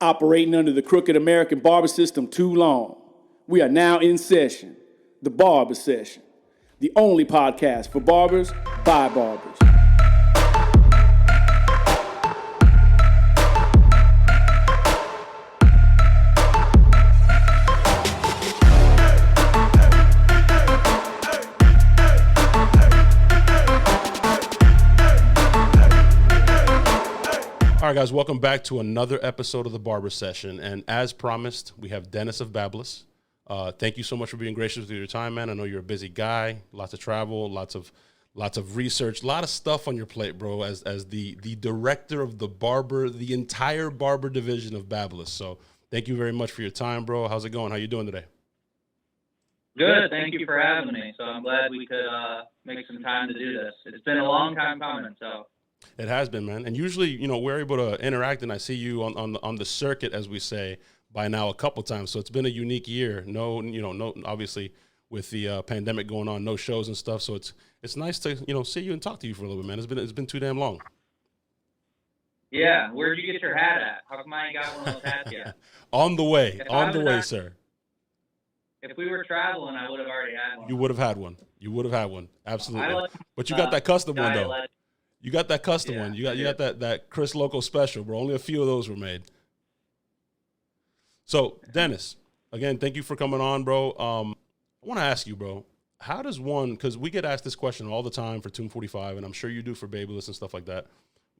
Operating under the crooked American barber system too long. We are now in session. The Barber Session. The only podcast for barbers by barbers. All right, guys, welcome back to another episode of the Barber Session. And as promised, we have Dennis of Babyliss. Thank you so much for being gracious with your time, man. I know you're a busy guy, lots of travel, lots of research, a lot of stuff on your plate, bro, as the director of the entire barber division of Babyliss. So thank you very much for your time, bro. How's it going? How you doing today? Good. Thank you for having me. So I'm glad we could make some time to do this. It's been a long time coming, so. It has been, man. And usually, you know, we're able to interact, and I see you on the circuit, as we say, by now a couple times. So it's been a unique year. No, obviously with the pandemic going on, no shows and stuff. So it's nice to, see you and talk to you for a little bit, man. It's been too damn long. Yeah. Where'd you get your hat at? How come I ain't got one of those hats yet? On the way, sir. If we were traveling, I would have already had one. You would have had one. Absolutely. But you got that custom one, though. You got that custom one. You got that Chris Loco special, bro. Only a few of those were made. So, Dennis, again, thank you for coming on, bro. I want to ask you, bro, how does one, because we get asked this question all the time for Tomb 45, and I'm sure you do for Babyliss and stuff like that.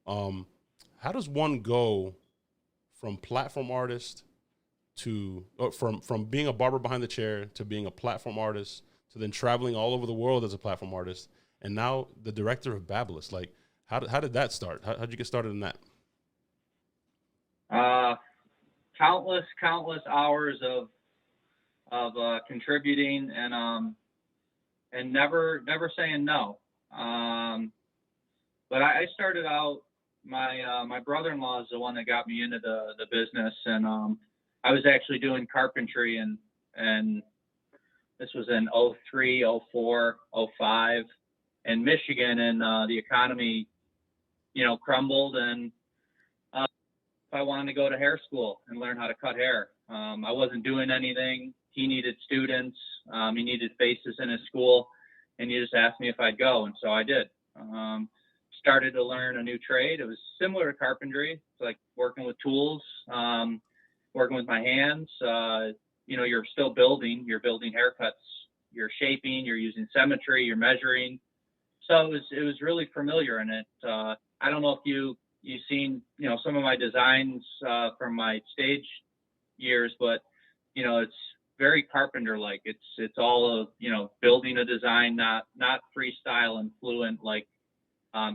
How does one go from platform artist to, from being a barber behind the chair to being a platform artist to then traveling all over the world as a platform artist and now the director of Babyliss? Like, how did that start? How'd you get started in that? Countless hours of contributing and never saying no. But I started out. My brother-in-law is the one that got me into the business, and I was actually doing carpentry, and this was in 03, 04, 05 in Michigan, and the economy crumbled, and I wanted to go to hair school and learn how to cut hair. I wasn't doing anything. He needed students. He needed faces in his school, and he just asked me if I'd go, and so I did. Started to learn a new trade. It was similar to carpentry. It's like working with tools, working with my hands. You're still building. You're building haircuts. You're shaping. You're using symmetry. You're measuring. So it was really familiar, and it. I don't know if you've seen some of my designs from my stage years, but it's very carpenter-like. It's all of building a design, not freestyle and fluent like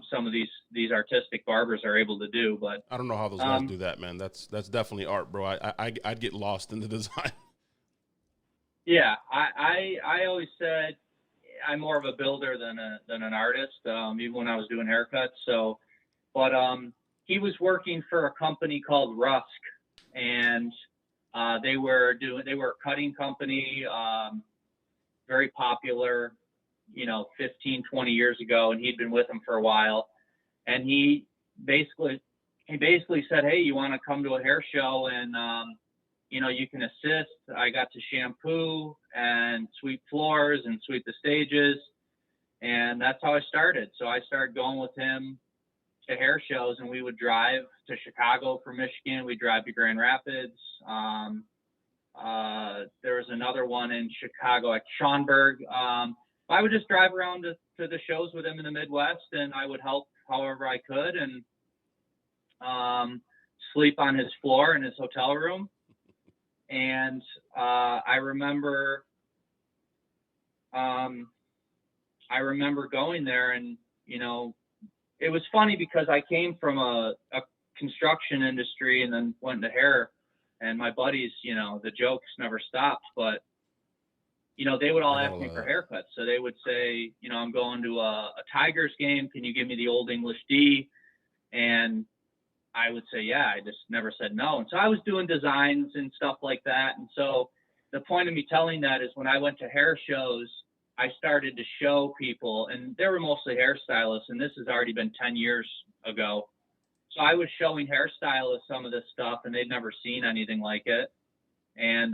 some of these artistic barbers are able to do. But I don't know how those guys do that, man. That's definitely art, bro. I'd get lost in the design. Yeah, I always said I'm more of a builder than an artist, even when I was doing haircuts. So, but he was working for a company called Rusk, and they were a cutting company, very popular, 15, 20 years ago, and he'd been with them for a while. And he basically said, hey, you want to come to a hair show and you can assist. I got to shampoo and sweep floors and sweep the stages. And that's how I started. So I started going with him to hair shows, and we would drive to Chicago from Michigan. We'd drive to Grand Rapids. There was another one in Chicago at Schaumburg. I would just drive around to the shows with him in the Midwest, and I would help however I could and sleep on his floor in his hotel room. And I remember going there, and it was funny because I came from a construction industry and then went to hair, and my buddies, the jokes never stopped, but they would all ask me for haircuts. So they would say, I'm going to a Tigers game. Can you give me the Old English D? And I would say, yeah. I just never said no. And so I was doing designs and stuff like that. And so the point of me telling that is when I went to hair shows, I started to show people, and they were mostly hairstylists, and this has already been 10 years ago. So I was showing hairstylists some of this stuff, and they'd never seen anything like it. And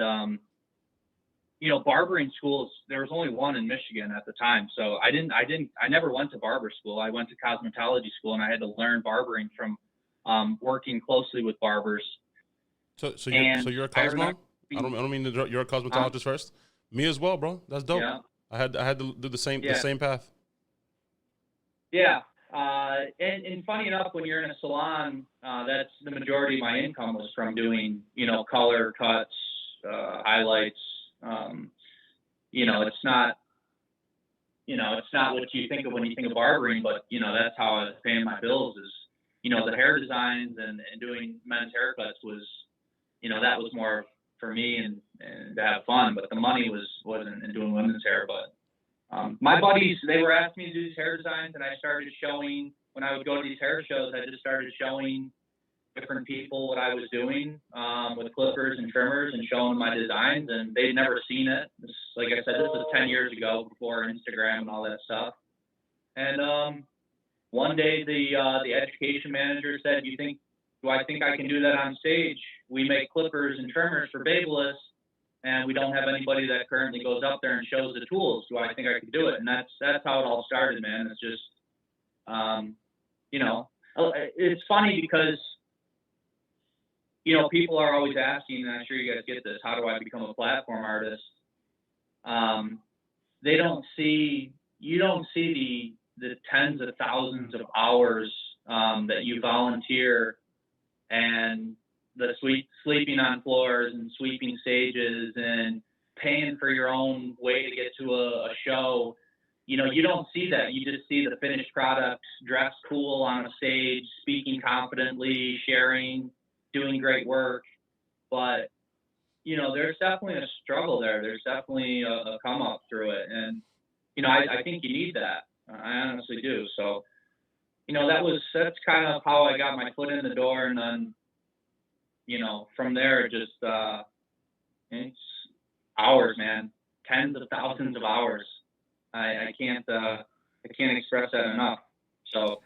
barbering schools, there was only one in Michigan at the time. So I never went to barber school. I went to cosmetology school, and I had to learn barbering from working closely with barbers. So you're a Cosmo? I don't mean to, you're a cosmetologist first. Me as well, bro. That's dope. Yeah. I had to do the same path. Yeah. And funny enough, when you're in a salon, that's the majority of my income was from doing, color cuts, highlights. It's not, it's not what you think of when you think of barbering, but, that's how I was paying my bills is, the hair designs and doing men's haircuts was, that was more for me and to have fun, but the money wasn't in doing women's hair. But my buddies, they were asking me to do these hair designs, and I started showing, when I would go to these hair shows, I just started showing different people what I was doing with clippers and trimmers and showing my designs, and they'd never seen it. Like I said, this was 10 years ago, before Instagram and all that stuff. And one day the education manager said, do I think I can do that on stage? We make clippers and trimmers for Babyliss, and we don't have anybody that currently goes up there and shows the tools. Do I think I could do it? And that's how it all started, man. It's just, it's funny because, people are always asking, and I'm sure you guys get this, how do I become a platform artist? You don't see the tens of thousands of hours that you volunteer, and the sleeping on floors and sweeping stages and paying for your own way to get to a show. You don't see that. You just see the finished product, dressed cool on a stage, speaking confidently, sharing, doing great work. But, there's definitely a struggle there. There's definitely a come up through it. And, I think you need that. I honestly do. So, that's kind of how I got my foot in the door. And then, from there, just, it's hours, man, tens of thousands of hours. I can't express that enough. So.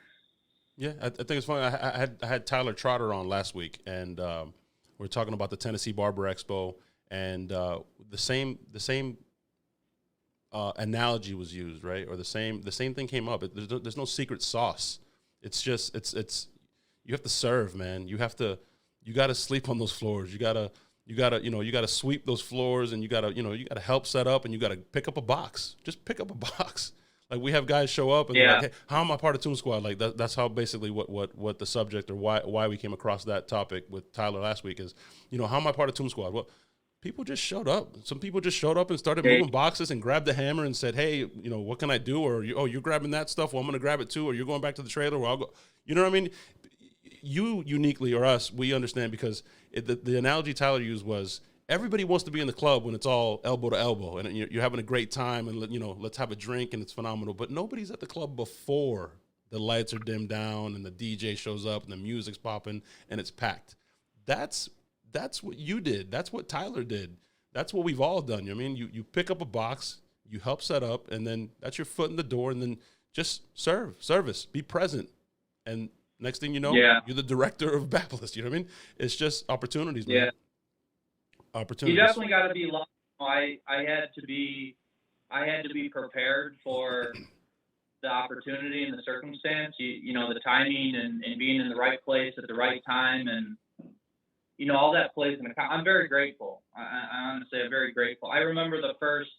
Yeah, I think it's funny. I had Tyler Trotter on last week, and we're talking about the Tennessee Barber Expo, and the same analogy was used, right? Or the same thing came up. There's no secret sauce. It's just it's you have to serve, man. You got to sleep on those floors. You gotta sweep those floors, and you gotta help set up, and you gotta pick up a box. Just pick up a box. Like, we have guys show up and they're like, hey, how am I part of Toon Squad? Like, that's how basically what the subject, or why we came across that topic with Tyler last week is, how am I part of Toon Squad? Well, people just showed up. Some people just showed up and started moving boxes and grabbed the hammer and said, hey, what can I do? Or, you're grabbing that stuff. Well, I'm going to grab it too. Or you're going back to the trailer. Or I'll go. You know what I mean? You uniquely, or us, we understand, because the analogy Tyler used was, everybody wants to be in the club when it's all elbow to elbow and you're having a great time and, let's have a drink and it's phenomenal. But nobody's at the club before the lights are dimmed down and the DJ shows up and the music's popping and it's packed. That's what you did. That's what Tyler did. That's what we've all done. You know what I mean? You pick up a box, you help set up, and then that's your foot in the door, and then just service, be present. And next thing you know, you're the director of Babyliss. You know what I mean? It's just opportunities, man. Yeah. Opportunities. You definitely got to be lucky. I had to be prepared for the opportunity and the circumstance. The timing and being in the right place at the right time, and all that plays in the. I'm very grateful. I honestly am very grateful. I remember the first.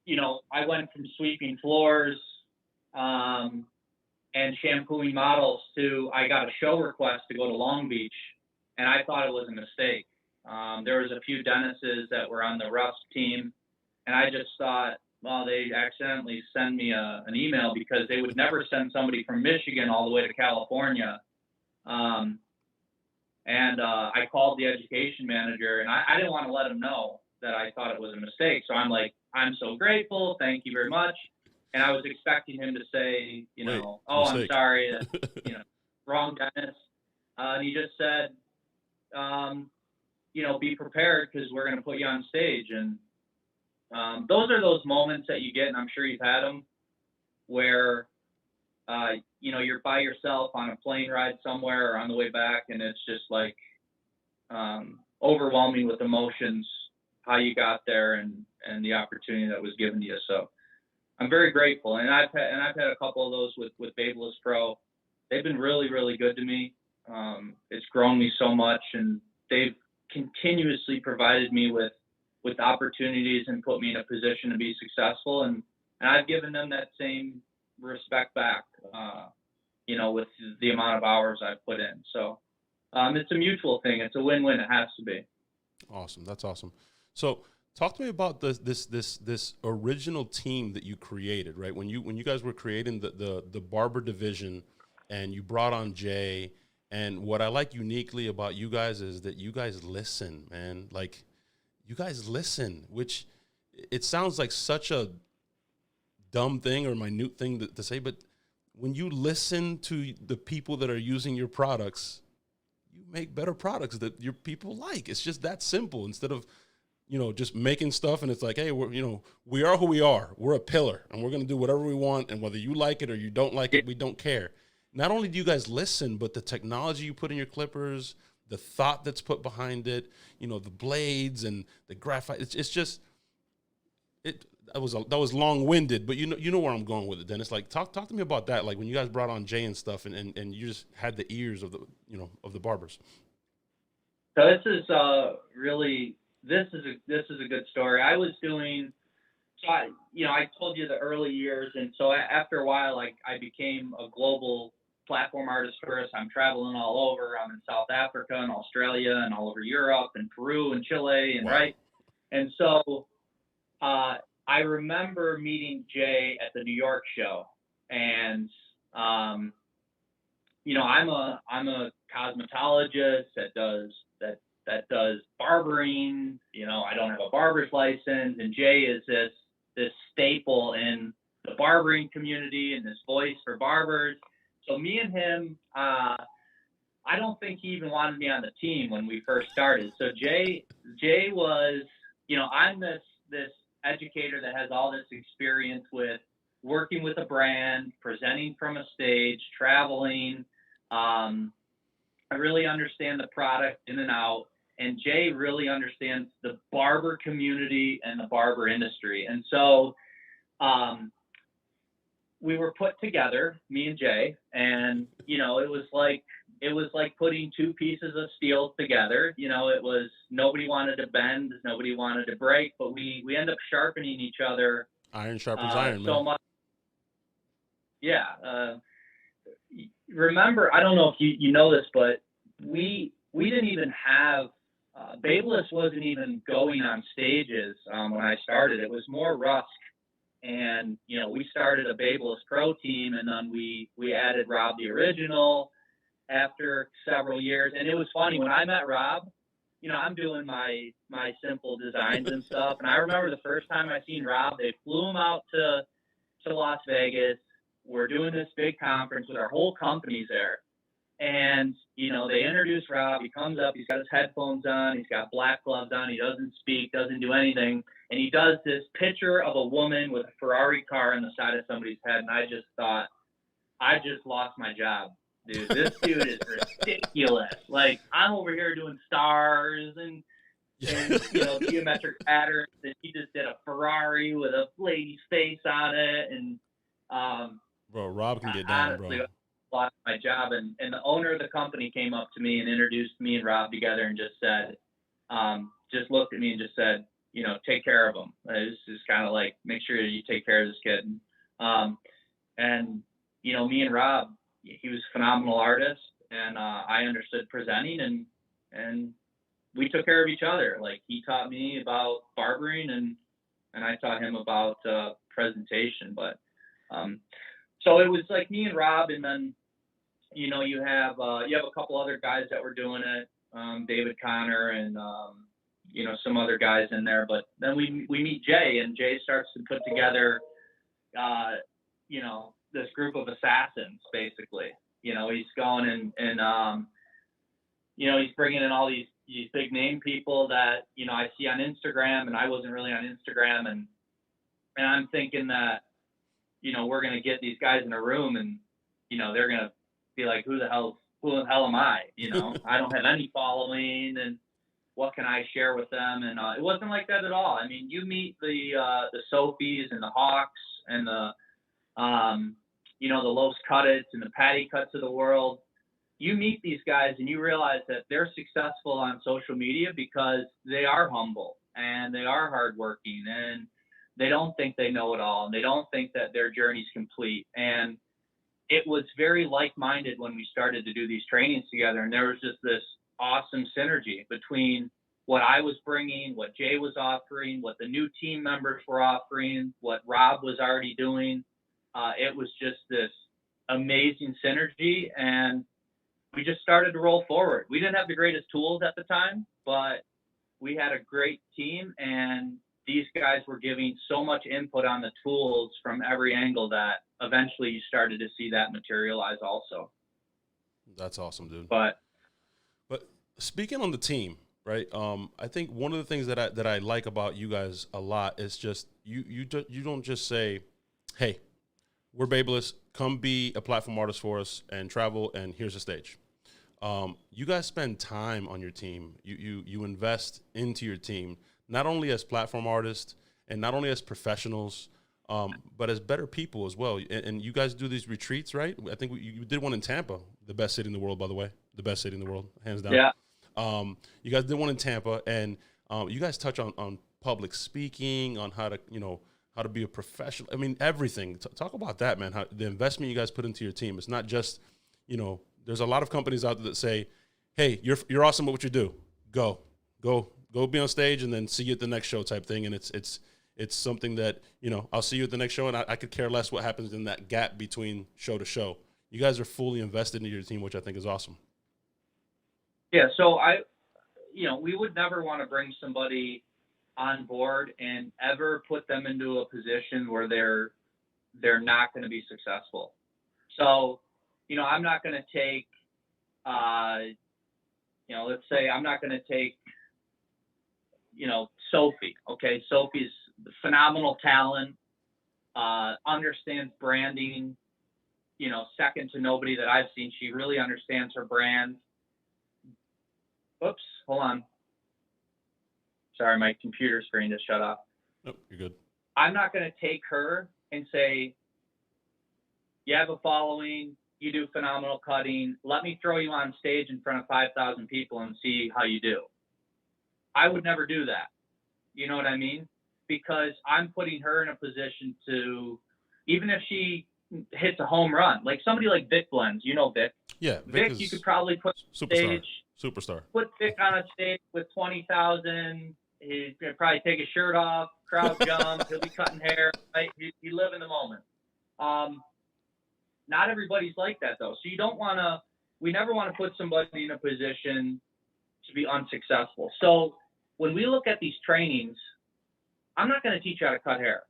I went from sweeping floors, and shampooing models to I got a show request to go to Long Beach, and I thought it was a mistake. There was a few dentists that were on the Russ team, and I just thought, well, they accidentally sent me an email, because they would never send somebody from Michigan all the way to California. And I called the education manager, and I didn't want to let him know that I thought it was a mistake. So I'm like, I'm so grateful. Thank you very much. And I was expecting him to say, oh, mistake. I'm sorry, wrong dentist. And he just said, be prepared, because we're going to put you on stage. And those are those moments that you get, and I'm sure you've had them, where, you're by yourself on a plane ride somewhere or on the way back, and it's just like overwhelming with emotions how you got there and the opportunity that was given to you. So I'm very grateful, and I've had a couple of those with BaBylissPRO. They've been really, really good to me. It's grown me so much, and they've continuously provided me with opportunities and put me in a position to be successful. And I've given them that same respect back, with the amount of hours I've put in. So it's a mutual thing. It's a win-win. It has to be. Awesome. That's awesome. So talk to me about this original team that you created, right? When you guys were creating the barber division, and you brought on Jay. And what I like uniquely about you guys is that you guys listen, man. Like, you guys listen, which it sounds like such a dumb thing or minute thing to say, but when you listen to the people that are using your products, you make better products that your people like. It's just that simple. Instead of, just making stuff and it's like, hey, we are who we are. We're a pillar and we're going to do whatever we want. And whether you like it or you don't like it, we don't care. Not only do you guys listen, but the technology you put in your clippers, the thought that's put behind it, the blades and the graphite. It's just that was long winded, but you know where I'm going with it. Dennis, like talk to me about that. Like when you guys brought on Jay and stuff, and you just had the ears of the barbers. So this is a good story. I was doing. So I told you the early years, and so after a while, I became a global platform artist first. I'm traveling all over. I'm in South Africa and Australia and all over Europe and Peru and Chile and Wow. right. And so I remember meeting Jay at the New York show, and I'm a cosmetologist that does barbering. I don't have a barber's license, and Jay is this staple in the barbering community and this voice for barbers. So me and him, I don't think he even wanted me on the team when we first started. So Jay was, I'm this educator that has all this experience with working with a brand, presenting from a stage, traveling. I really understand the product in and out. And Jay really understands the barber community and the barber industry. And so we were put together, me and Jay, and it was like putting two pieces of steel together. It was nobody wanted to bend, nobody wanted to break, but we ended up sharpening each other. Iron sharpens iron, man. So much. Yeah. Remember, I don't know if you know this, but we didn't even have Babyliss wasn't even going on stages when I started. It was more Rusk. And, we started a BaBylissPRO team, and then we added Rob the Original after several years. And it was funny, when I met Rob, I'm doing my simple designs and stuff. And I remember the first time I seen Rob, they flew him out to Las Vegas. We're doing this big conference with our whole companies there. And, they introduce Rob. He comes up, he's got his headphones on, he's got black gloves on, he doesn't speak, doesn't do anything. And he does this picture of a woman with a Ferrari car on the side of somebody's head. And I just thought, I just lost my job, dude. This dude is ridiculous. Like, I'm over here doing stars and geometric patterns. And he just did a Ferrari with a lady's face on it. And, bro, Rob can get down, honestly, bro. Lost my job, and the owner of the company came up to me and introduced me and Rob together and just said, just looked at me and just said, take care of him. This is kind of like, make sure you take care of this kid. And me and Rob, he was a phenomenal artist, and I understood presenting, and we took care of each other. Like, he taught me about barbering, and I taught him about presentation. But so it was like me and Rob, and then you have a couple other guys that were doing it, David Connor and some other guys in there. But then we meet Jay, and Jay starts to put together this group of assassins, basically. He's going and he's bringing in all these big name people that I see on Instagram, and I wasn't really on Instagram, and I'm thinking that we're going to get these guys in a room, and they're going to be like, who the hell am I? I don't have any following, and what can I share with them? And it wasn't like that at all. I mean, you meet the Sophies and the Hawks and the Los Cuttits and the Patty Cuts of the world. You meet these guys and you realize that they're successful on social media because they are humble and they are hardworking and they don't think they know it all and they don't think that their journey's complete. And it was very like-minded when we started to do these trainings together. And there was just this awesome synergy between what I was bringing, what Jay was offering, what the new team members were offering, what Rob was already doing. It was just this amazing synergy, and we just started to roll forward. We didn't have the greatest tools at the time, but we had a great team, and these guys were giving so much input on the tools from every angle that eventually you started to see that materialize also. That's awesome, dude. But speaking on the team, right? I think one of the things that I like about you guys a lot is just you don't just say, hey, we're Babyliss, come be a platform artist for us and travel, and here's a stage. You guys spend time on your team. You invest into your team, not only as platform artists and not only as professionals, but as better people as well. And you guys do these retreats, right? I think you did one in Tampa, the best city in the world, by the way, the best city in the world, hands down. Yeah. You guys did one in Tampa, and you guys touch on public speaking, on how to be a professional. I mean, everything. Talk about that, man. How the investment you guys put into your team. It's not just, there's a lot of companies out there that say, hey, you're awesome at what you do. Go be on stage and then see you at the next show type thing. And it's something that, I'll see you at the next show, and I could care less what happens in that gap between show to show. You guys are fully invested into your team, which I think is awesome. Yeah. So we would never want to bring somebody on board and ever put them into a position where they're not going to be successful. So, I'm not going to take, let's say I'm not going to take, Sophie. Okay. Sophie's phenomenal talent, understands branding, second to nobody that I've seen. She really understands her brand. Oops, hold on. Sorry, my computer screen just shut off. Nope, you're good. I'm not going to take her and say, you have a following, you do phenomenal cutting, let me throw you on stage in front of 5,000 people and see how you do. I would never do that. You know what I mean? Because I'm putting her in a position to, even if she hits a home run, like somebody like Vic Blends, Vic. Yeah, Vic you could probably put on stage. Superstar. Put Vic on a stage with 20,000. He's gonna probably take his shirt off, crowd jump. He'll be cutting hair. Right? He live in the moment. Not everybody's like that though. So you don't want to. We never want to put somebody in a position to be unsuccessful. So when we look at these trainings, I'm not going to teach you how to cut hair.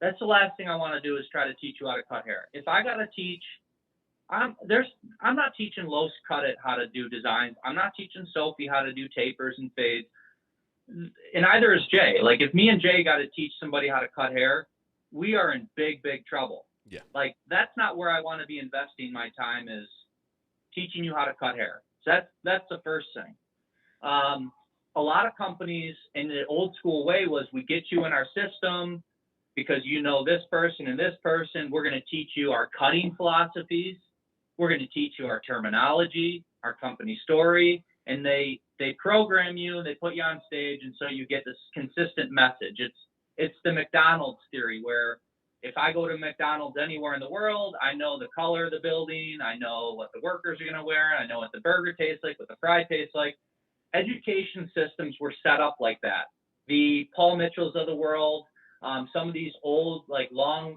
That's the last thing I want to do is try to teach you how to cut hair. If I got to teach, I'm not teaching Los Cuttits how to do designs. I'm not teaching Sophie how to do tapers and fades. And either is Jay. Like if me and Jay got to teach somebody how to cut hair, we are in big, big trouble. Yeah. Like that's not where I want to be investing my time is teaching you how to cut hair. So that's the first thing. A lot of companies in the old school way was we get you in our system because this person and this person. We're going to teach you our cutting philosophies. We're going to teach you our terminology, our company story, and they program you, they put you on stage, and so you get this consistent message. It's the McDonald's theory where if I go to McDonald's anywhere in the world, I know the color of the building, I know what the workers are going to wear, I know what the burger tastes like, what the fry tastes like. Education systems were set up like that. The Paul Mitchells of the world, some of these old, long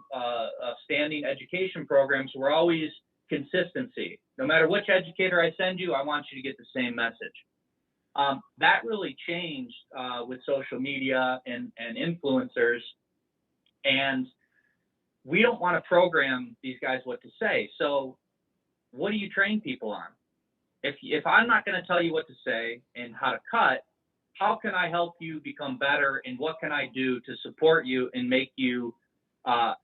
standing education programs were always consistency. No matter which educator I send you, I want you to get the same message. That really changed with social media and influencers. And we don't want to program these guys what to say. So what do you train people on? If I'm not going to tell you what to say and how to cut, how can I help you become better, and what can I do to support you and make you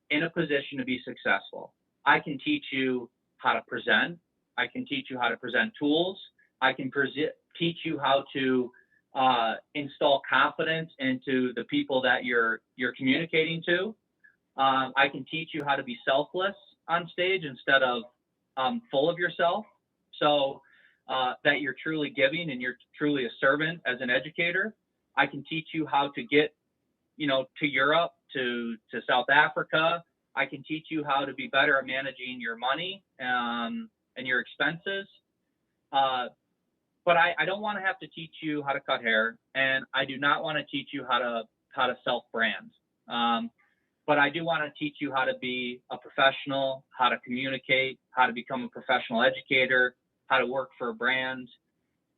in a position to be successful? I can teach you how to present. I can teach you how to present tools. I can teach you how to install confidence into the people that you're communicating to. I can teach you how to be selfless on stage instead of full of yourself, so that you're truly giving and you're truly a servant as an educator. I can teach you how to get, to Europe, to South Africa. I can teach you how to be better at managing your money and your expenses. But I don't want to have to teach you how to cut hair, and I do not want to teach you how to self-brand. But I do want to teach you how to be a professional, how to communicate, how to become a professional educator, how to work for a brand,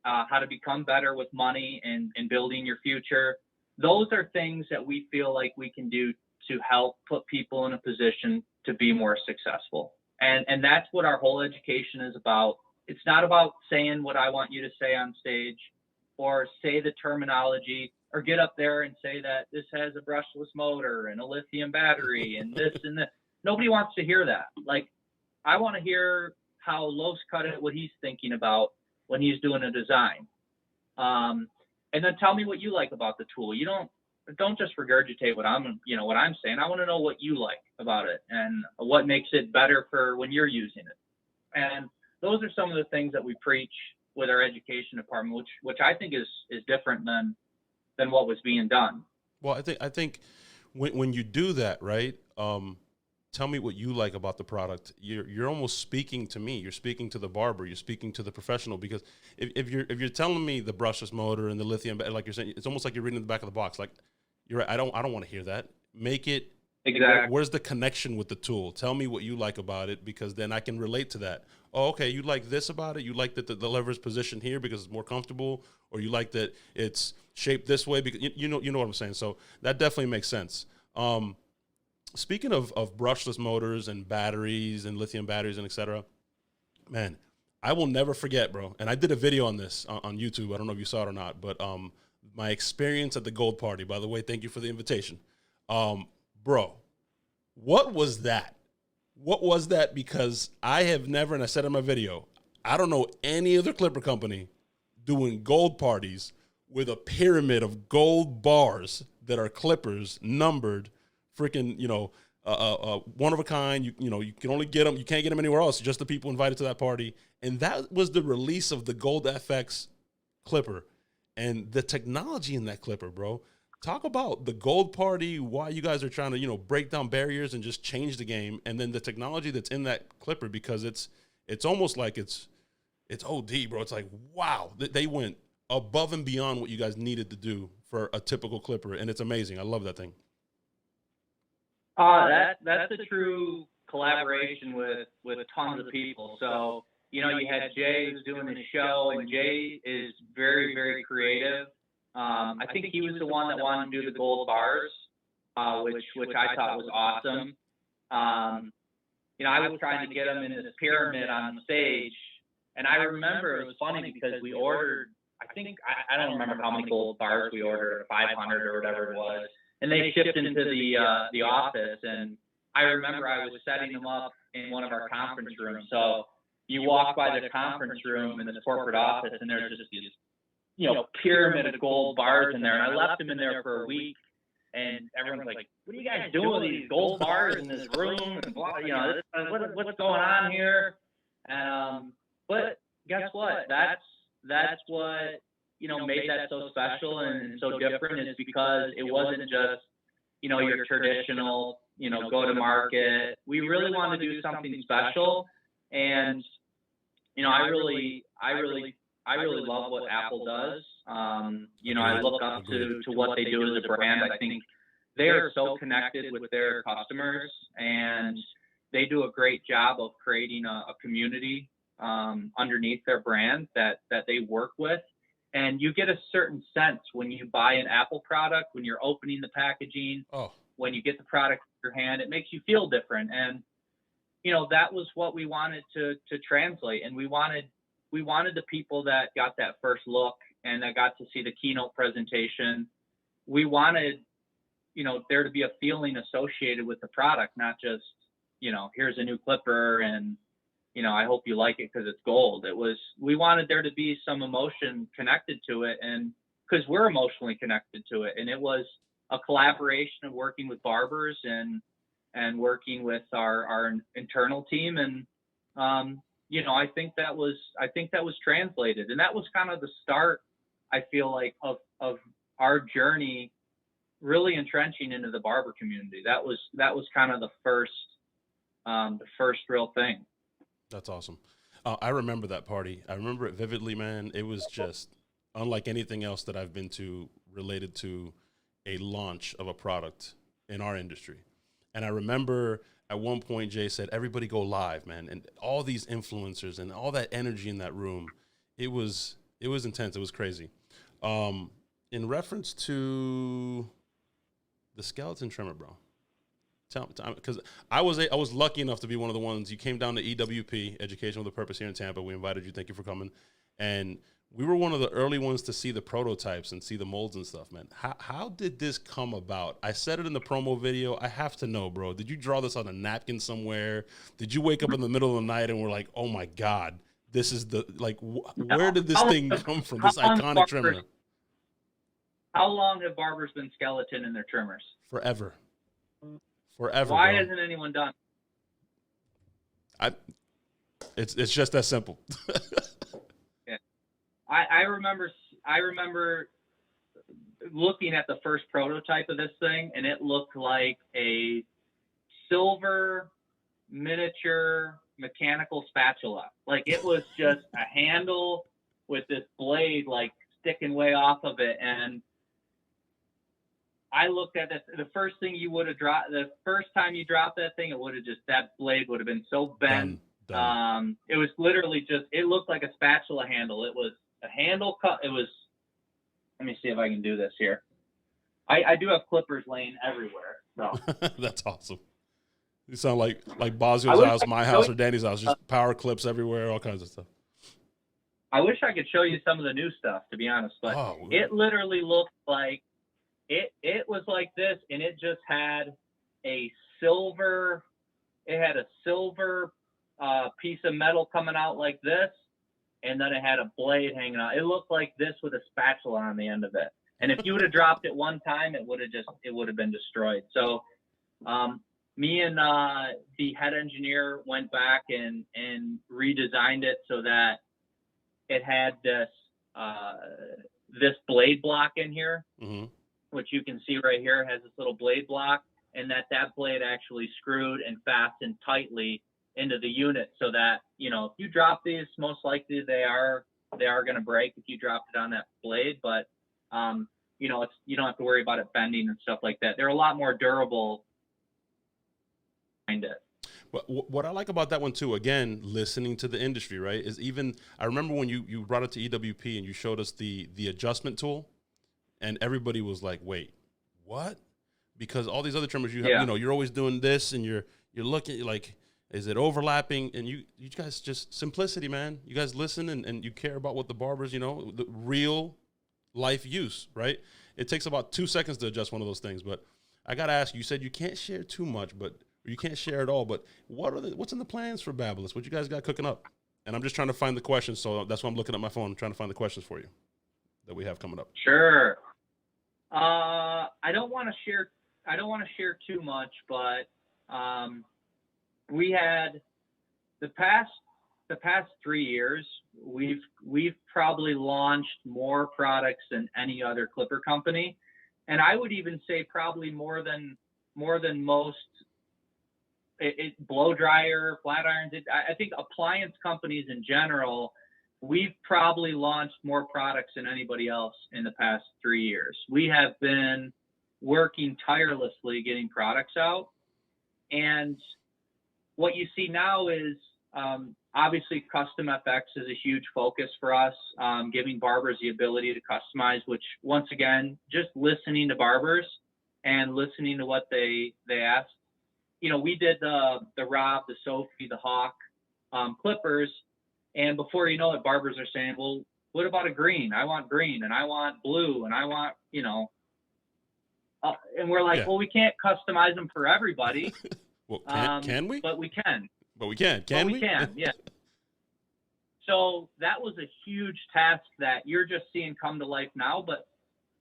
how to become better with money and building your future. Those are things that we feel like we can do to help put people in a position to be more successful. And that's what our whole education is about. It's not about saying what I want you to say on stage or say the terminology or get up there and say that this has a brushless motor and a lithium battery and this and that. Nobody wants to hear that. Like, I want to hear how Los cut it, what he's thinking about when he's doing a design. And then tell me what you like about the tool. You don't just regurgitate what I'm saying. I want to know what you like about it and what makes it better for when you're using it. And those are some of the things that we preach with our education department, which I think is different than what was being done. Well, I think when you do that, right? Tell me what you like about the product. You're almost speaking to me. You're speaking to the barber. You're speaking to the professional. Because if you're telling me the brushless motor and the lithium, like you're saying, it's almost like you're reading the back of the box. Like, you're right. I don't want to hear that. Make it exactly. Where's the connection with the tool? Tell me what you like about it, because then I can relate to that. Oh, okay, you like this about it. You like that the lever is positioned here because it's more comfortable, or you like that it's shaped this way because you know what I'm saying. So that definitely makes sense. Speaking of brushless motors and batteries and lithium batteries and et cetera, man, I will never forget, bro. And I did a video on this on YouTube. I don't know if you saw it or not, but my experience at the Gold Party. By the way, thank you for the invitation. Bro, what was that? What was that? Because I have never, and I said in my video, I don't know any other clipper company doing gold parties with a pyramid of gold bars that are clippers numbered, freaking, one of a kind. You can only get them. You can't get them anywhere else. Just the people invited to that party. And that was the release of the Gold FX clipper and the technology in that clipper, bro. Talk about the Gold Party, why you guys are trying to, break down barriers and just change the game, and then the technology that's in that clipper, because it's almost like it's OD, bro. It's like, wow, they went above and beyond what you guys needed to do for a typical clipper, and it's amazing. I love that thing. That's a true collaboration with tons of people. So, you had Jay who's doing the show, and Jay is very, very creative. I think he was the one that wanted to do the gold bars, which I thought was awesome. I was trying to get him in this pyramid on the stage, and I remember it was funny because we ordered, I don't remember how many gold bars we ordered, 500 or whatever it was, and they shipped into the office, and I remember I was setting them up in one of our conference rooms. So you walk by the conference room in this corporate office, and there's just these pyramid of gold bars in there. And I left them in there for a week, and everyone's like, what are you guys doing with these gold bars in this room? And blah, what's going on here? And, but guess what? That's what, made that so special and so different, is because it wasn't just, your traditional, go to market. We really wanted to do something special. And, I really love what Apple does. I look up to what they do as a brand. I think they are so connected with their customers, and they do a great job of creating a community underneath their brand that they work with. And you get a certain sense when you buy an Apple product, when you're opening the packaging, when you get the product in your hand, it makes you feel different. And, that was what we wanted to translate. And we wanted the people that got that first look and that got to see the keynote presentation. We wanted, there to be a feeling associated with the product, not just, here's a new clipper and, I hope you like it because it's gold. We wanted there to be some emotion connected to it, and because we're emotionally connected to it. And it was a collaboration of working with barbers and working with our internal team. And, I think that was translated, and that was kind of the start, I feel like, of our journey really entrenching into the barber community. That was kind of the first real thing. That's awesome. I remember that party. I remember it vividly, man. It was just unlike anything else that I've been to related to a launch of a product in our industry. And I remember at one point, Jay said, everybody go live, man. And all these influencers and all that energy in that room, it was intense. It was crazy. In reference to the skeleton trimmer, bro, tell me, because I was lucky enough to be one of the ones. You came down to EWP, Education with a Purpose, here in Tampa. We invited you. Thank you for coming. And we were one of the early ones to see the prototypes and see the molds and stuff, man. How did this come about? I said it in the promo video. I have to know, bro. Did you draw this on a napkin somewhere? Did you wake up in the middle of the night and were like, oh my God, this is where did this thing come from? This iconic trimmer. How long have barbers been skeleton in their trimmers? Forever. Why bro. hasn't anyone done? It's just that simple. Yeah. I remember looking at the first prototype of this thing, and it looked like a silver miniature mechanical spatula. Like, it was just a handle with this blade like sticking way off of it. And I looked at it. The first thing you would have dropped, the first time you dropped that thing, it would have just, that blade would have been so bent. Done. It was literally just, it looked like a spatula handle. It was a handle cut. It was, let me see if I can do this here. I do have clippers laying everywhere. So that's awesome. You sound like Bosio's house, my house, or Danny's house. Just power clips everywhere, all kinds of stuff. I wish I could show you some of the new stuff, to be honest, but it literally looked like, it was like this, and it just had a silver piece of metal coming out like this, and then it had a blade hanging out. It looked like this with a spatula on the end of it. And if you would have dropped it one time, it would have been destroyed. So me and the head engineer went back and redesigned it so that it had this blade block in here, which you can see right here. It has this little blade block, and that blade actually screwed and fastened tightly into the unit, so that, if you drop these, most likely they are going to break if you dropped it on that blade. But you don't have to worry about it bending and stuff like that. They're a lot more durable behind it. But what I like about that one too, again, listening to the industry, right, is I remember when you brought it to EWP and you showed us the adjustment tool, and everybody was like, wait, what? Because all these other trimmers you have, you're always doing this, and you're looking like, is it overlapping? And you guys, just simplicity, man. You guys listen and you care about what the barbers, the real life use, right? It takes about 2 seconds to adjust one of those things. But I got to ask you said you can't share too much, or you can't share at all. But what's in the plans for Babyliss? What you guys got cooking up? And I'm just trying to find the questions. So that's why I'm looking at my phone, trying to find the questions for you that we have coming up. Sure. I don't want to share too much, but we had the past 3 years, we've probably launched more products than any other clipper company, and I would even say probably more than most. Blow dryer, flat irons. I think appliance companies in general, we've probably launched more products than anybody else in the past 3 years. We have been working tirelessly getting products out, and what you see now is obviously custom FX is a huge focus for us, giving barbers the ability to customize, which once again, just listening to barbers and listening to what they ask. We did the Rob, the Sophie, the Hawk clippers, and before you know it, barbers are saying, well, what about a green? I want green, and I want blue, and I want, and we're like, well, we can't customize them for everybody. Well, can we? But we can. But we can. Can we? We can, yeah. So that was a huge task that you're just seeing come to life now, but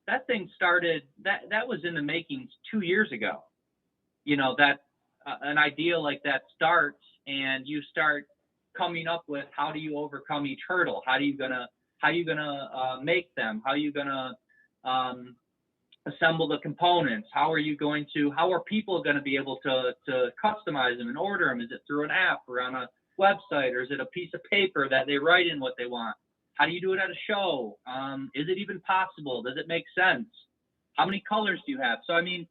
that thing started, that was in the making 2 years ago. You know, that an idea like that starts, and you start coming up with, how do you overcome each hurdle? How are you gonna make them? How are you gonna assemble the components? How are people gonna be able to customize them and order them? Is it through an app or on a website, or is it a piece of paper that they write in what they want? How do you do it at a show? Is it even possible? Does it make sense? How many colors do you have? So, I mean,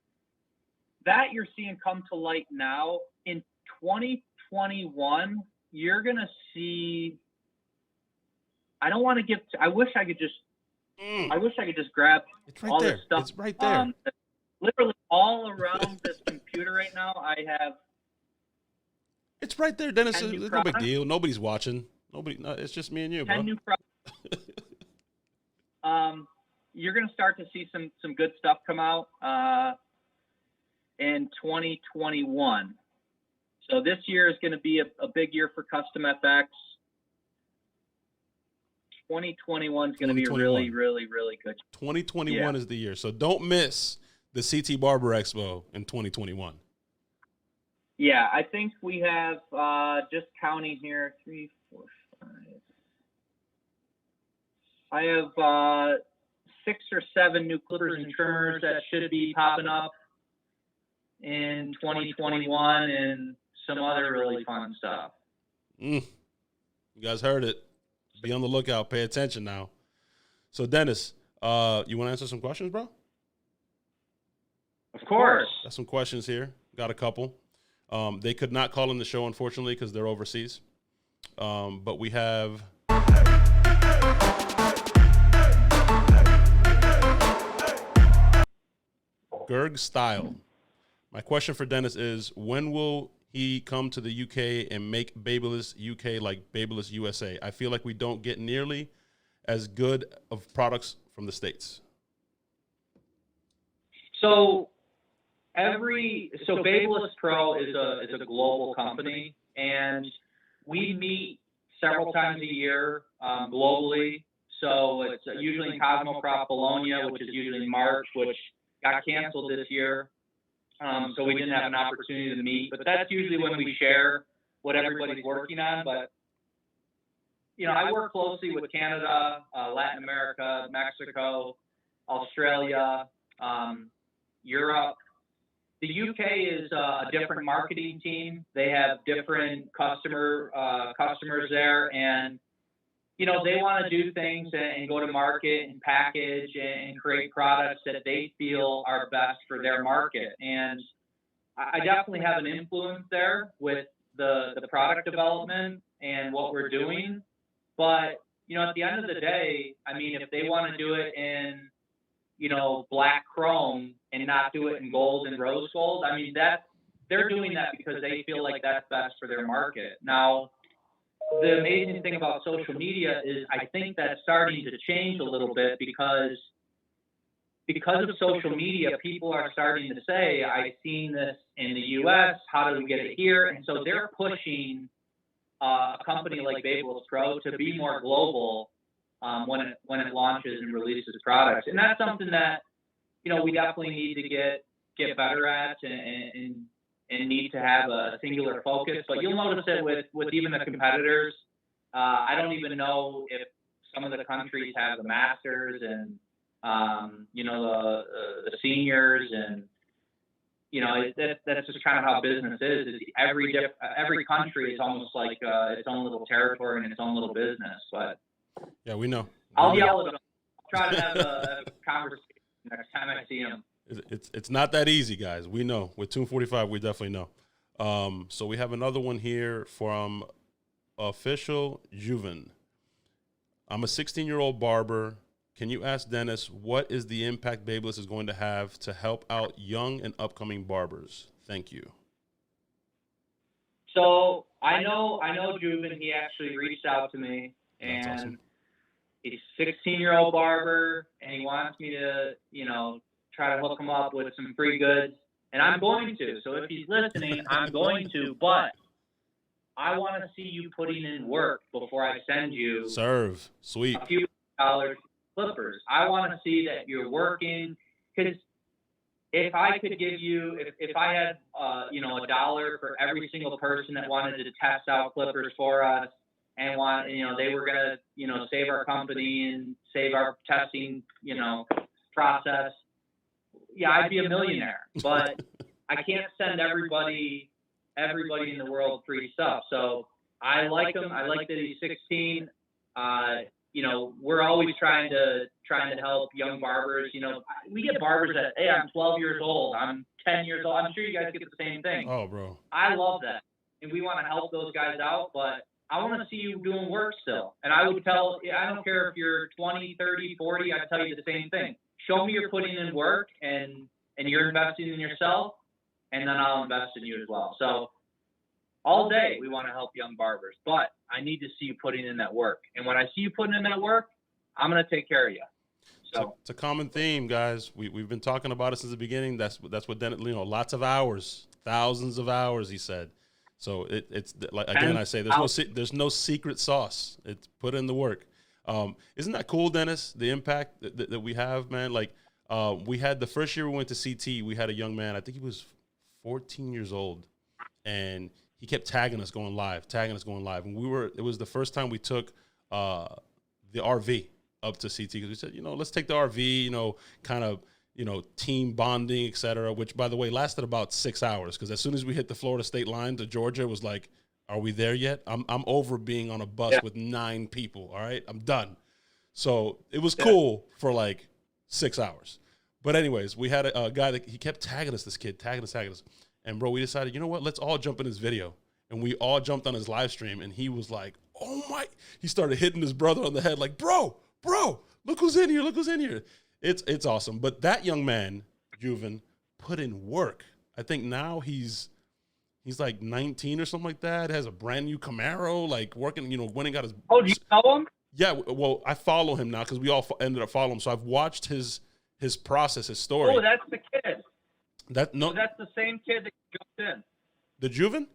that you're seeing come to light now. In 2021, you're going to see, I wish I could just grab all this stuff. It's right there. Literally all around this computer right now, I have. It's right there, Dennis. It's no big deal. Nobody's watching. It's just me and you, 10 bro. new products. You're going to start to see some good stuff come out in 2021. So this year is going to be a big year for Custom FX. 2021 is going to be really, really, really good. 2021 is the year. So don't miss the CT Barber Expo in 2021. Yeah, I think we have, just counting here, 3, 4, 5. I have 6 or 7 new clippers and trimmers that should be popping up in 2021, and some other really fun stuff. You guys heard it. Be on the lookout. Pay attention now. So, Dennis, you want to answer some questions, bro? Of course. Got some questions here. Got a couple. They could not call in the show, unfortunately, because they're overseas. But we have... Gerg Style. My question for Dennis is, when will he come to the UK and make Babyliss UK like Babyliss USA? I feel like we don't get nearly as good of products from the States. So BaBylissPRO is a global company, and we meet several times a year globally. So it's usually in Cosmoprof Bologna, which is usually in March, which got canceled this year. So we didn't have an opportunity to meet, but that's usually when we share what everybody's working on. But, you know, I work closely with Canada, Latin America, Mexico, Australia, Europe. The UK is a different marketing team. They have different customers there, and you know, they want to do things and go to market and package and create products that they feel are best for their market. And I definitely have an influence there with the product development and what we're doing. But, you know, at the end of the day, I mean, if they want to do it in, you know, black chrome and not do it in gold and rose gold, I mean, they're doing that because they feel like that's best for their market. Now, the amazing thing about social media is I think that's starting to change a little bit because of social media, people are starting to say, I've seen this in the US, how do we get it here? And so they're pushing a company like BaBylissPRO to be more global when it launches and releases products. And that's something that, you know, we definitely need to get better at and need to have a singular focus. But you'll notice it with even the competitors. I don't even know if some of the countries have the masters and, you know, the seniors, and, you know, that's just kind of how business is. Every country is almost like its own little territory and its own little business. But yeah, we know. I'll yell at them. I'll try to have a conversation next time I see them. It's not that easy, guys. We know. With 245, we definitely know. So we have another one here from Official Juven. I'm a 16-year-old barber. Can you ask Dennis what is the impact Babyliss is going to have to help out young and upcoming barbers? Thank you. So I know Juven. He actually reached out to me, and That's awesome. He's a 16-year-old barber, and he wants me to, you know, try to hook him up with some free goods, and I'm going to. So if he's listening, I'm going to. But I want to see you putting in work before I send you Serve. Sweet. a few dollars clippers. I want to see that you're working, because if I could give you, if I had, $1 for every single person that wanted to test out clippers for us and they were going to, save our company and save our testing, process. Yeah, I'd be a millionaire, but I can't send everybody in the world free stuff. So I like him. I like that he's 16. We're always trying to help young barbers. We get barbers that, hey, I'm 12 years old, I'm 10 years old. I'm sure you guys get the same thing. Oh, bro. I love that. And we want to help those guys out, but I want to see you doing work still. And I would tell, I don't care if you're 20, 30, 40, I tell you the same thing. Show me you're putting in work and you're investing in yourself, and then I'll invest in you as well. So all day we want to help young barbers, but I need to see you putting in that work. And when I see you putting in that work, I'm going to take care of you. So it's a common theme, guys. We've been talking about it since the beginning. That's what Dennis, lots of hours, thousands of hours, he said. So it's like, again, I say there's no secret sauce. It's put in the work. Isn't that cool, Dennis? The impact that we have, man. Like we had the first year we went to CT, we had a young man. I think he was 14 years old, and he kept tagging us going live. And it was the first time we took the RV up to CT, because we said, let's take the RV, kind of, team bonding, et cetera, which, by the way, lasted about 6 hours, because as soon as we hit the Florida state line to Georgia, it was like, are we there yet? I'm over being on a bus with 9 people, all right? I'm done. So it was cool for like 6 hours. But anyways, we had a guy that he kept tagging us, this kid, tagging us. And, bro, we decided, you know what? Let's all jump in his video. And we all jumped on his live stream, and he was like, oh, my. He started hitting his brother on the head like, bro, look who's in here. It's awesome. But that young man, Juven, put in work. I think now he's like 19 or something like that, has a brand new Camaro, like working, when he got his. Oh, do you know him? Yeah, well, I follow him now because we all ended up following him. So I've watched his process, his story. Oh, that's the kid. That's the same kid that jumped in. The Juven?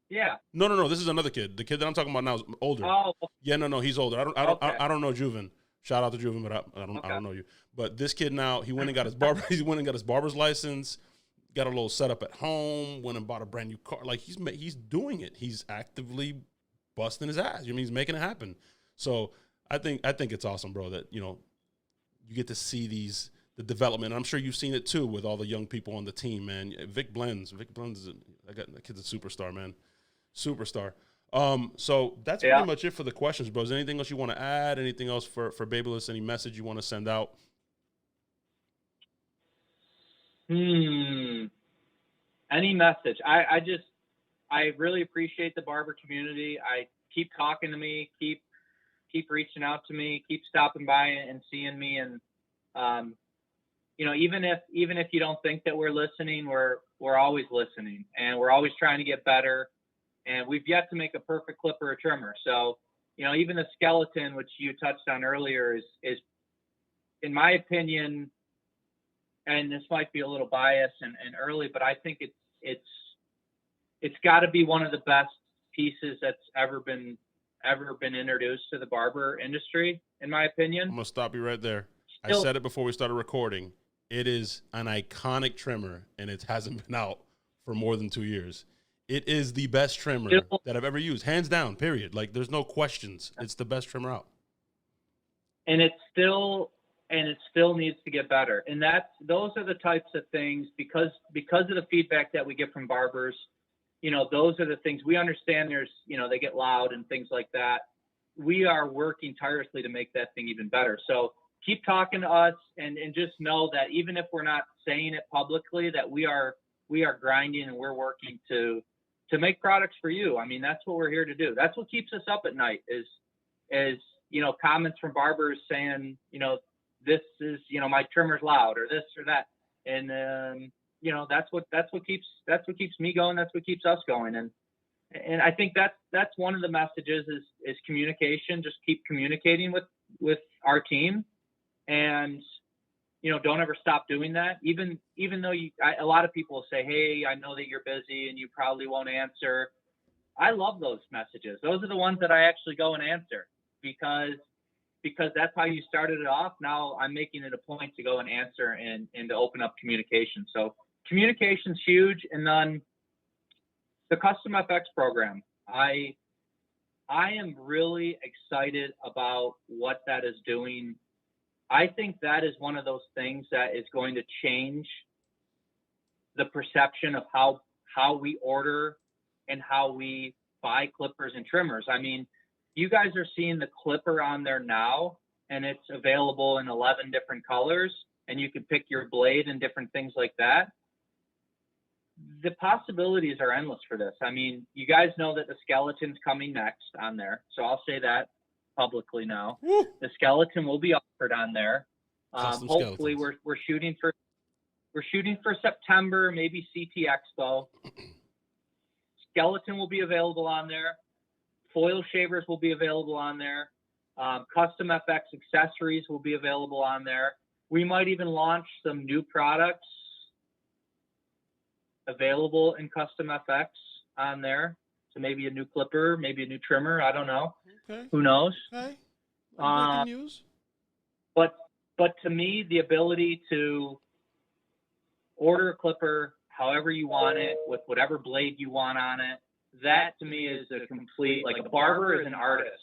Yeah. No. This is another kid. The kid that I'm talking about now is older. Oh. Yeah, no, he's older. I don't know Juven. Shout out to Juven, but I don't know you. But this kid now, he went and got his barber. He went and got his barber's license. Got a little setup at home. Went and bought a brand new car. Like he's doing it. He's actively busting his ass. He's making it happen. So I think it's awesome, bro. That you get to see the development. I'm sure you've seen it too with all the young people on the team, man. Vic Blends is that kid's a superstar, man. Superstar. So that's pretty much it for the questions, bros. Anything else you want to add? Anything else for Babyliss? Any message you want to send out? Any message? I really appreciate the barber community. I keep talking to me, keep reaching out to me, keep stopping by and seeing me. And, even if you don't think that we're listening, we're always listening, and we're always trying to get better. And we've yet to make a perfect clipper or trimmer. So, even the skeleton, which you touched on earlier, is in my opinion, and this might be a little biased and early, but I think it's got to be one of the best pieces that's ever been introduced to the barber industry, in my opinion. I'm gonna stop you right there. I said it before we started recording. It is an iconic trimmer, and it hasn't been out for more than 2 years. It is the best trimmer that I've ever used, hands down, period. Like, there's no questions. It's the best trimmer out. And it still needs to get better. And those are the types of things, because of the feedback that we get from barbers, those are the things we understand. There's, they get loud and things like that. We are working tirelessly to make that thing even better. So keep talking to us, and just know that even if we're not saying it publicly, that we are grinding and we're working to make products for you. I mean, that's what we're here to do. That's what keeps us up at night is comments from barbers saying, this is, my trimmer's loud, or this or that. And, that's what keeps me going. That's what keeps us going. And I think that's one of the messages is communication. Just keep communicating with our team, and, don't ever stop doing that. Even though a lot of people say, hey, I know that you're busy and you probably won't answer. I love those messages. Those are the ones that I actually go and answer because that's how you started it off. Now I'm making it a point to go and answer and to open up communication. So communication's huge. And then the Custom FX program, I am really excited about what that is doing. I think that is one of those things that is going to change the perception of how we order and how we buy clippers and trimmers. I mean, you guys are seeing the clipper on there now, and it's available in 11 different colors, and you can pick your blade and different things like that. The possibilities are endless for this. I mean, you guys know that the skeleton's coming next on there, so I'll say that publicly now. Woo. The skeleton will be offered on there. Hopefully, Skeletons. we're shooting for September, maybe CT Expo. Skeleton will be available on there. Foil shavers will be available on there. Custom FX accessories will be available on there. We might even launch some new products available in Custom FX on there. So maybe a new clipper, maybe a new trimmer. I don't know. Okay. Who knows? Okay. Breaking news. But to me, the ability to order a clipper however you want it, with whatever blade you want on it, that to me is a complete, like a barber is an artist.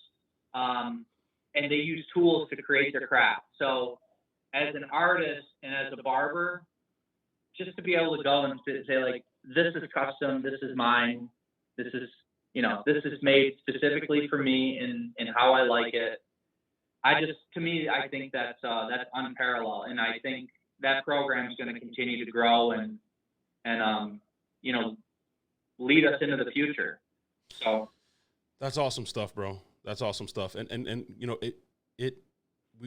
And they use tools to create their craft. So as an artist and as a barber, just to be able to go and say like, this is custom, this is mine, this is, this is made specifically for me and how I like it. To me, I think that's unparalleled. And I think that program is going to continue to grow and lead us into the future. So that's awesome stuff, bro. That's awesome stuff. And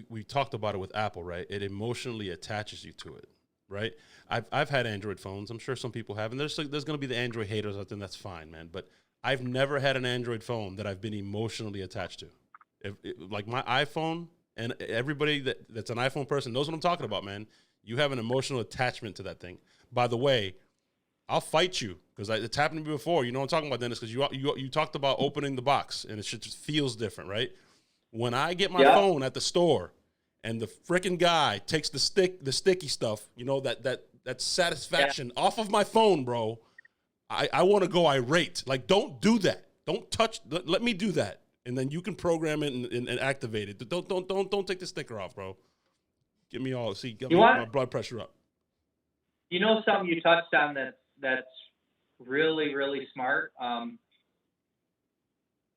we talked about it with Apple, right? It emotionally attaches you to it, right? I've had Android phones. I'm sure some people have, and there's going to be the Android haters out there. That's fine, man. But I've never had an Android phone that I've been emotionally attached to. Like my iPhone, and everybody that's an iPhone person knows what I'm talking about, man. You have an emotional attachment to that thing. By the way, I'll fight you because it's happened to me before. You know what I'm talking about, Dennis, because you talked about opening the box, and it just feels different, right? When I get my phone at the store and the freaking guy takes the sticky stuff, that satisfaction off of my phone, bro, I want to go irate. Like, don't do that. Don't touch. Let me do that, and then you can program it and activate it. Don't take the sticker off, bro. Get my blood pressure up. Something you touched on that's really, really smart.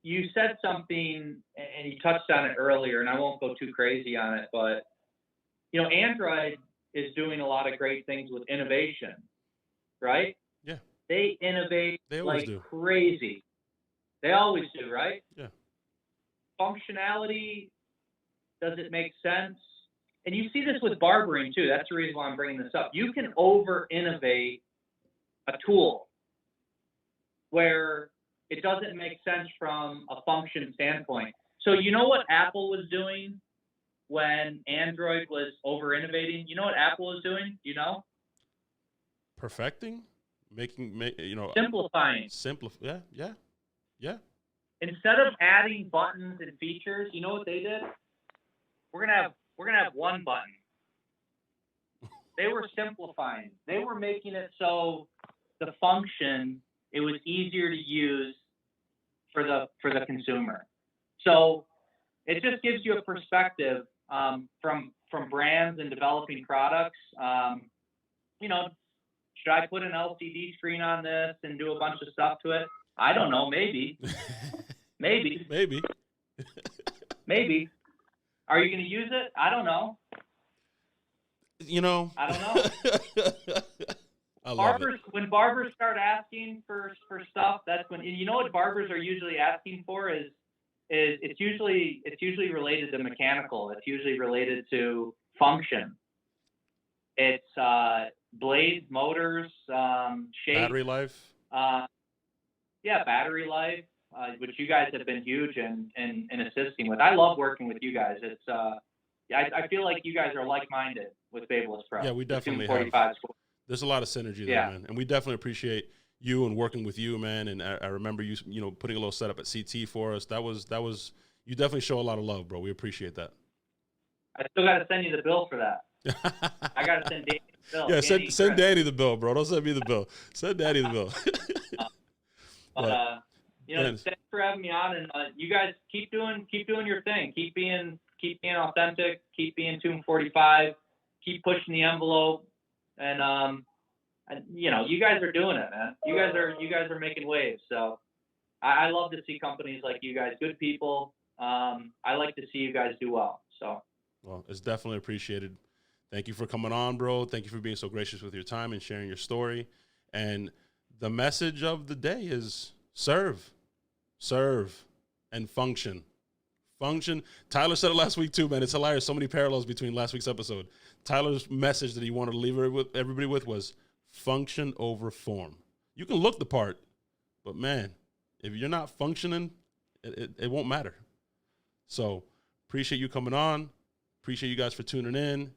You said something, and you touched on it earlier, and I won't go too crazy on it, but, Android is doing a lot of great things with innovation, right? Yeah. They innovate like do. crazy. They always do, right? Yeah. Functionality, does it make sense? And you see this with barbering, too. That's the reason why I'm bringing this up. You can over-innovate a tool where it doesn't make sense from a function standpoint. So you know what Apple was doing when Android was over-innovating? You know what Apple was doing? Perfecting? Simplifying. Yeah. Instead of adding buttons and features, you know what they did? We're gonna have one button. They were simplifying. They were making it so the function, it was easier to use for the consumer. So it just gives you a perspective from brands and developing products. Should I put an LCD screen on this and do a bunch of stuff to it? I don't know. Maybe. Maybe. Maybe. Are you going to use it? I don't know. I don't know. I love it. When barbers start asking for stuff, that's when what barbers are usually asking for is it's usually related to mechanical. It's usually related to function. It's blades, motors, shape, battery life. Battery life, which you guys have been huge in assisting with. I love working with you guys. It's I feel like you guys are like-minded with BaBylissPRO. Yeah, we definitely have. There's a lot of synergy there, man, and we definitely appreciate you and working with you, man. And I remember you, putting a little setup at CT for us. That was you definitely show a lot of love, bro. We appreciate that. I still got to send you the bill for that. I got to send Danny the bill. Yeah, send Danny the bill, bro. Don't send me the bill. Send Danny the bill. Thanks for having me on, and you guys keep doing your thing. Keep being authentic. Keep being 245. Keep pushing the envelope, and you guys are doing it, man. You guys are making waves. So I love to see companies like you guys, good people. I like to see you guys do well. So. Well, it's definitely appreciated. Thank you for coming on, bro. Thank you for being so gracious with your time and sharing your story. And the message of the day is serve, and function. Function. Tyler said it last week too, man. It's hilarious. So many parallels between last week's episode. Tyler's message that he wanted to leave everybody with was function over form. You can look the part, but man, if you're not functioning, it won't matter. So appreciate you coming on. Appreciate you guys for tuning in.